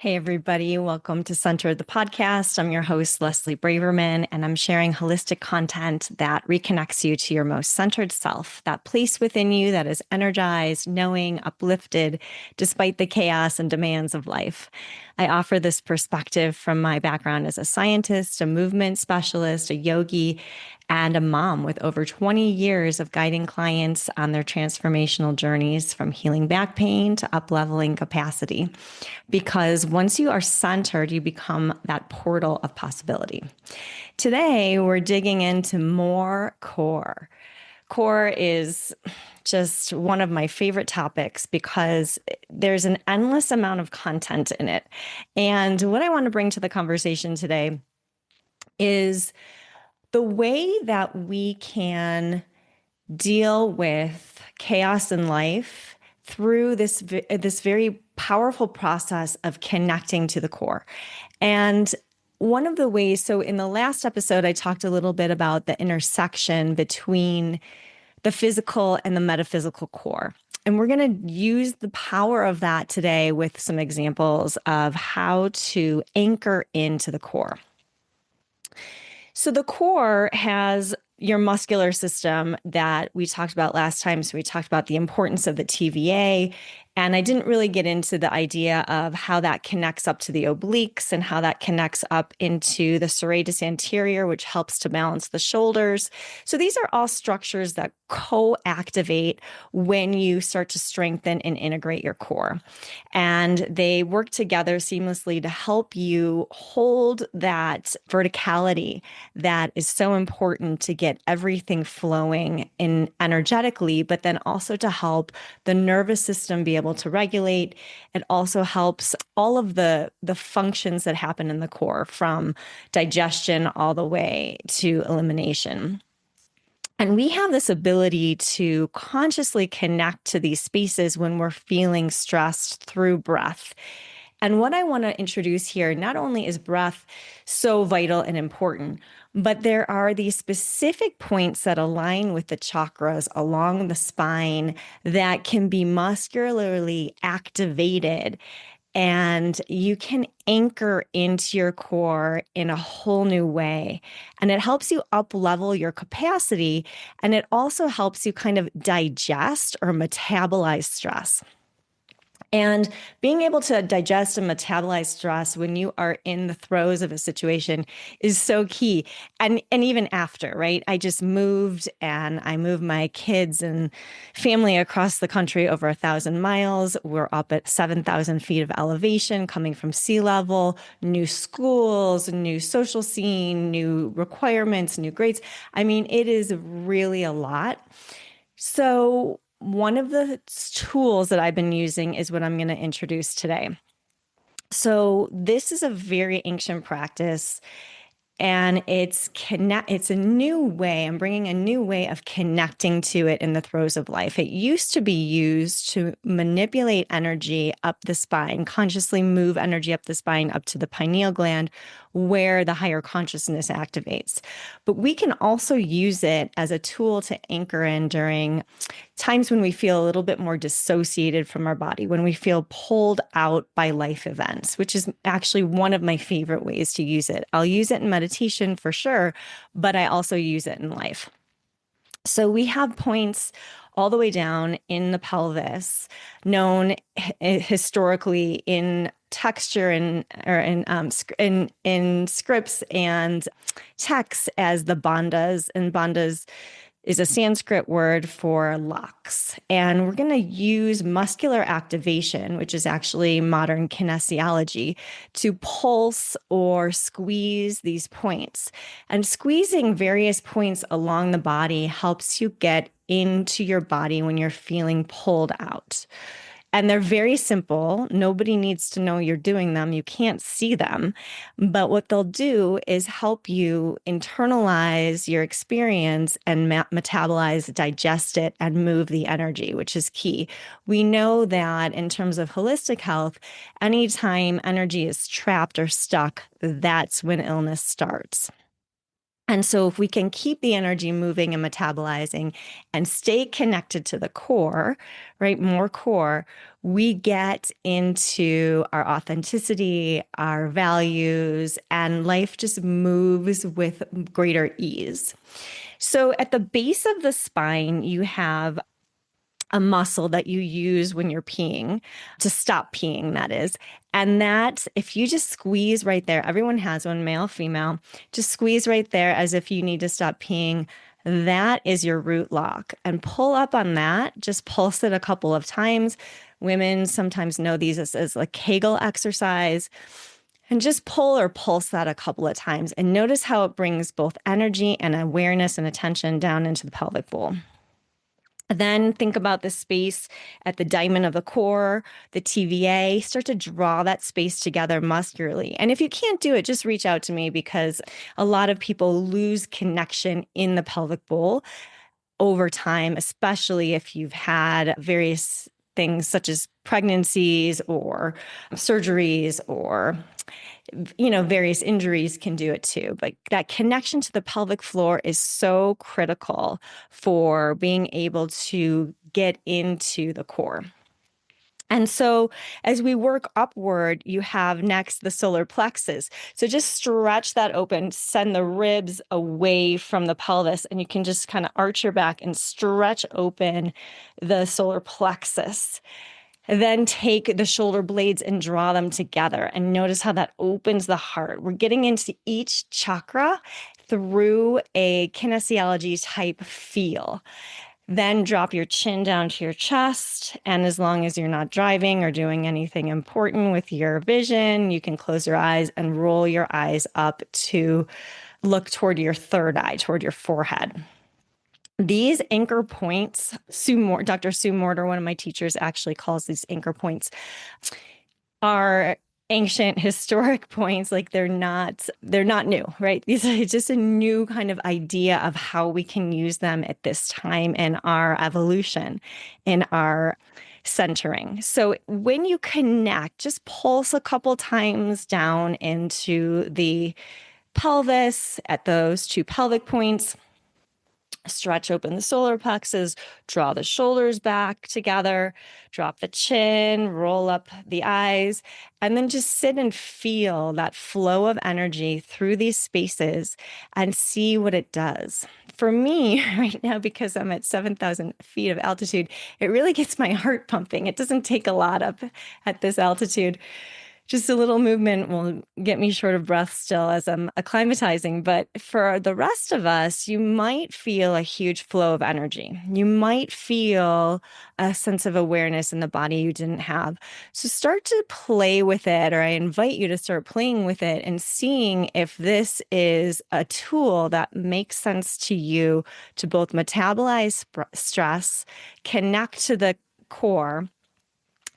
Hey, everybody. Welcome to Center the podcast. I'm your host, Leslie Braverman, and I'm sharing holistic content that reconnects you to your most centered self, that place within you that is energized, knowing, uplifted, despite the chaos and demands of life. I offer this perspective from my background as a scientist, a movement specialist, a yogi, and a mom with over 20 years of guiding clients on their transformational journeys from healing back pain to up-leveling capacity. Because once you are centered, you become that portal of possibility. Today, we're digging into more core. Core is just one of my favorite topics because there's an endless amount of content in it. And what I want to bring to the conversation today is the way that we can deal with chaos in life through this very powerful process of connecting to the core. And one of the ways, so in the last episode, I talked a little bit about the intersection between the physical and the metaphysical core. And we're going to use the power of that today with some examples of how to anchor into the core. So the core has your muscular system that we talked about last time. So we talked about the importance of the TVA. And I didn't really get into the idea of how that connects up to the obliques and how that connects up into the serratus anterior, which helps to balance the shoulders. So these are all structures that co-activate when you start to strengthen and integrate your core. And they work together seamlessly to help you hold that verticality that is so important to get everything flowing in energetically, but then also to help the nervous system be able to regulate. It also helps all of the functions that happen in the core, from digestion all the way to elimination. And we have this ability to consciously connect to these spaces when we're feeling stressed through breath. And what I want to introduce here, not only is breath so vital and important, but there are these specific points that align with the chakras along the spine that can be muscularly activated. And you can anchor into your core in a whole new way. And it helps you up level your capacity. And it also helps you kind of digest or metabolize stress. And being able to digest and metabolize stress when you are in the throes of a situation is so key. And even after, right? I just moved and I moved my kids and family across the country over 1,000 miles. We're up at 7,000 feet of elevation coming from sea level, new schools, new social scene, new requirements, new grades. I mean, it is really a lot. So one of the tools that I've been using is what I'm going to introduce today. So this is a very ancient practice, and it's a new way. I'm bringing a new way of connecting to it in the throes of life. It used to be used to manipulate energy up the spine, consciously move energy up the spine, up to the pineal gland, where the higher consciousness activates. But we can also use it as a tool to anchor in during times when we feel a little bit more dissociated from our body, when we feel pulled out by life events, which is actually one of my favorite ways to use it. I'll use it in meditation for sure, but I also use it in life. So we have points all the way down in the pelvis, known historically in texture and or in scripts and texts as the bandhas. And bandhas is a Sanskrit word for locks. And we're going to use muscular activation, which is actually modern kinesiology, to pulse or squeeze these points. And squeezing various points along the body helps you get into your body when you're feeling pulled out. And they're very simple. Nobody needs to know you're doing them. You can't see them. But what they'll do is help you internalize your experience and metabolize, digest it, and move the energy, which is key. We know that in terms of holistic health, anytime energy is trapped or stuck, that's when illness starts. And so if we can keep the energy moving and metabolizing and stay connected to the core, right, more core, we get into our authenticity, our values, and life just moves with greater ease. So at the base of the spine, you have a muscle that you use when you're peeing to stop peeing, that is. And that, if you just squeeze right there, everyone has one, male, female, just squeeze right there as if you need to stop peeing. That is your root lock. And pull up on that, just pulse it a couple of times. Women sometimes know these as a Kegel exercise. And just pull or pulse that a couple of times and notice how it brings both energy and awareness and attention down into the pelvic bowl. Then think about the space at the diamond of the core, the TVA. Start to draw that space together muscularly. And if you can't do it, just reach out to me, because a lot of people lose connection in the pelvic bowl over time, especially if you've had various things such as pregnancies or surgeries or various injuries can do it too. But that connection to the pelvic floor is so critical for being able to get into the core. And so as we work upward, you have next the solar plexus. So just stretch that open, send the ribs away from the pelvis, and you can just kind of arch your back and stretch open the solar plexus. Then take the shoulder blades and draw them together and notice how that opens the heart. We're getting into each chakra through a kinesiology type feel. Then drop your chin down to your chest. And as long as you're not driving or doing anything important with your vision, you can close your eyes and roll your eyes up to look toward your third eye, toward your forehead. These anchor points, Dr. Sue Morter, one of my teachers, actually calls these anchor points, are ancient historic points. Like they're not new, right? These are just a new kind of idea of how we can use them at this time in our evolution, in our centering. So when you connect, just pulse a couple times down into the pelvis at those two pelvic points. Stretch open the solar plexus, draw the shoulders back together, drop the chin, roll up the eyes, and then just sit and feel that flow of energy through these spaces and see what it does. For me right now, because I'm at 7,000 feet of altitude, it really gets my heart pumping. It doesn't take a lot up at this altitude. Just a little movement will get me short of breath still as I'm acclimatizing. But for the rest of us, you might feel a huge flow of energy. You might feel a sense of awareness in the body you didn't have. So start to play with it, or I invite you to start playing with it and seeing if this is a tool that makes sense to you to both metabolize stress, connect to the core,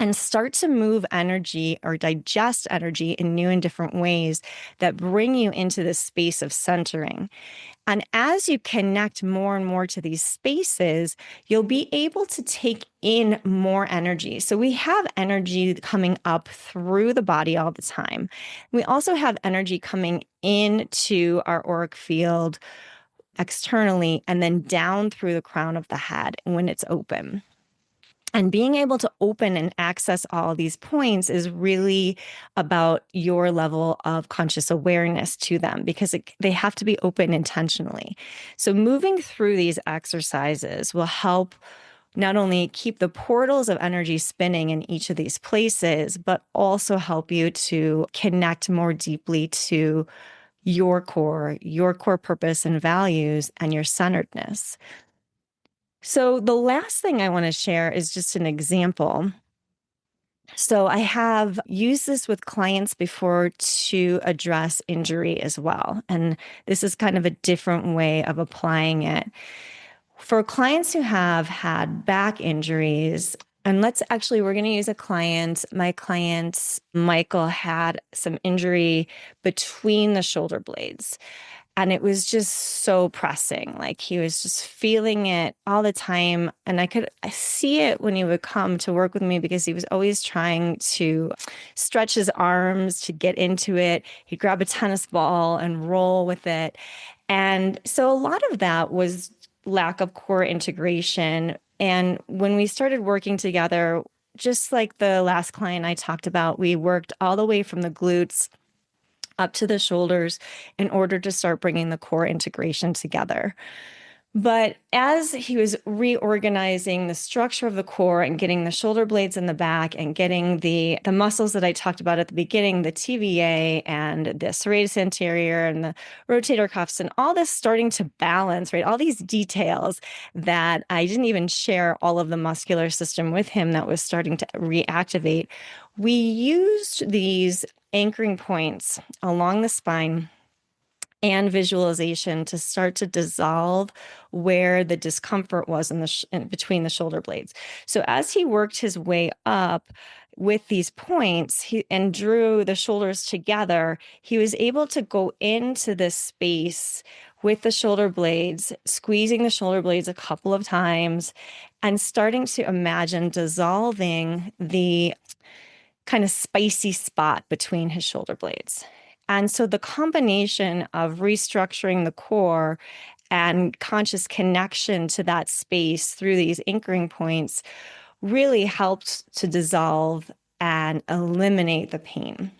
and start to move energy or digest energy in new and different ways that bring you into this space of centering. And as you connect more and more to these spaces, you'll be able to take in more energy. So we have energy coming up through the body all the time. We also have energy coming into our auric field externally and then down through the crown of the head when it's open. And being able to open and access all these points is really about your level of conscious awareness to them, because they have to be open intentionally. So moving through these exercises will help not only keep the portals of energy spinning in each of these places, but also help you to connect more deeply to your core purpose and values, and your centeredness. So the last thing I want to share is just an example. So I have used this with clients before to address injury as well. And this is kind of a different way of applying it. For clients who have had back injuries, and we're going to use a client. My client, Michael, had some injury between the shoulder blades. And it was just so pressing. Like he was just feeling it all the time. And I see it when he would come to work with me, because he was always trying to stretch his arms to get into it. He'd grab a tennis ball and roll with it. And so a lot of that was lack of core integration. And when we started working together, just like the last client I talked about, we worked all the way from the glutes up to the shoulders in order to start bringing the core integration together. But as he was reorganizing the structure of the core and getting the shoulder blades in the back and getting the muscles that I talked about at the beginning, the TVA and the serratus anterior and the rotator cuffs and all this starting to balance, right? All these details that I didn't even share all of the muscular system with him that was starting to reactivate. We used these anchoring points along the spine and visualization to start to dissolve where the discomfort was in between the shoulder blades. So as he worked his way up with these points and drew the shoulders together, he was able to go into this space with the shoulder blades, squeezing the shoulder blades a couple of times and starting to imagine dissolving the kind of spicy spot between his shoulder blades. And so the combination of restructuring the core and conscious connection to that space through these anchoring points really helped to dissolve and eliminate the pain.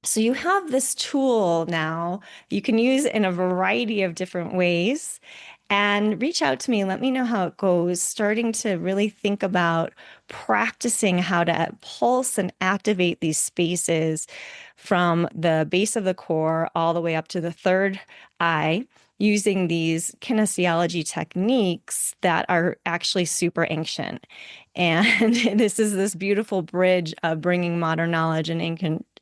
So you have this tool now you can use in a variety of different ways, and reach out to me. Let me know how it goes, starting to really think about practicing how to pulse and activate these spaces from the base of the core all the way up to the third eye, using these kinesiology techniques that are actually super ancient. And this is this beautiful bridge of bringing modern knowledge and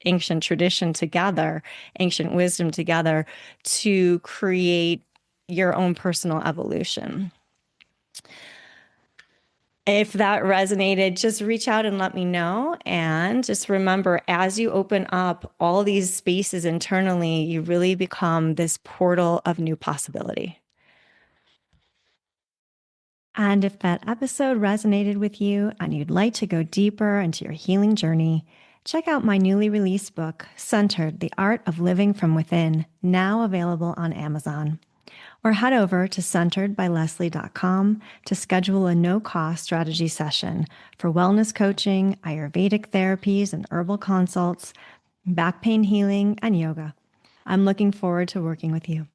ancient tradition together, ancient wisdom together to create your own personal evolution. If that resonated, just reach out and let me know. And just remember, as you open up all these spaces internally, you really become this portal of new possibility. And if that episode resonated with you and you'd like to go deeper into your healing journey, check out my newly released book, Centered: The Art of Living from Within, now available on Amazon. Or head over to centeredbyleslie.com to schedule a no-cost strategy session for wellness coaching, Ayurvedic therapies and herbal consults, back pain healing, and yoga. I'm looking forward to working with you.